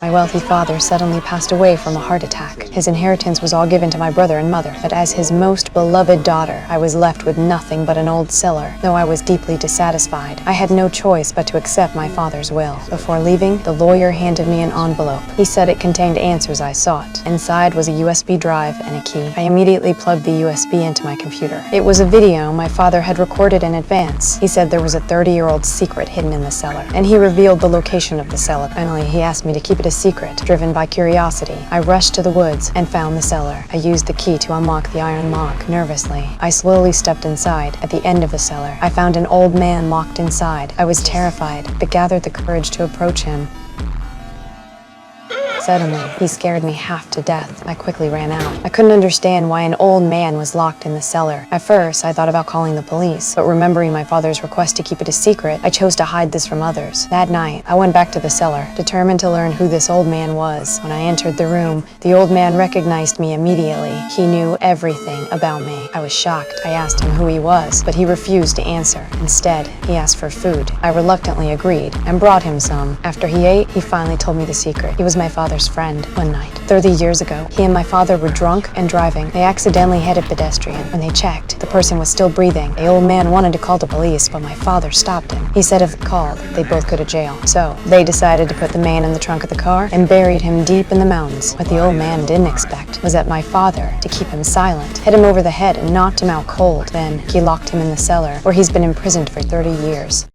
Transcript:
My wealthy father suddenly passed away from a heart attack. His inheritance was all given to my brother and mother, but as his most beloved daughter, I was left with nothing but an old cellar. Though I was deeply dissatisfied, I had no choice but to accept my father's will. Before leaving, the lawyer handed me an envelope. He said it contained answers I sought. Inside was a USB drive and a key. I immediately plugged the USB into my computer. It was a video my father had recorded in advance. He said there was a 30-year-old secret hidden in the cellar, and he revealed the location of the cellar. Finally, he asked me to keep it a secret. Driven by curiosity, I rushed to the woods and found the cellar. I used the key to unlock the iron lock. Nervously, I slowly stepped inside. At the end of the cellar, I found an old man locked inside. I was terrified, but gathered the courage to approach him. Suddenly, he scared me half to death. I quickly ran out. I couldn't understand why an old man was locked in the cellar. At first, I thought about calling the police, but remembering my father's request to keep it a secret, I chose to hide this from others. That night, I went back to the cellar, determined to learn who this old man was. When I entered the room, the old man recognized me immediately. He knew everything about me. I was shocked. I asked him who he was, but he refused to answer. Instead, he asked for food. I reluctantly agreed and brought him some. After he ate, he finally told me the secret. He was my father's friend. One night, 30 years ago, he and my father were drunk and driving. They accidentally hit a pedestrian. When they checked, the person was still breathing. The old man wanted to call the police, but my father stopped him. He said if called, they both go to jail. So, they decided to put the man in the trunk of the car and buried him deep in the mountains. What the old man didn't expect was that my father, to keep him silent, hit him over the head and knocked him out cold. Then, he locked him in the cellar, where he's been imprisoned for 30 years.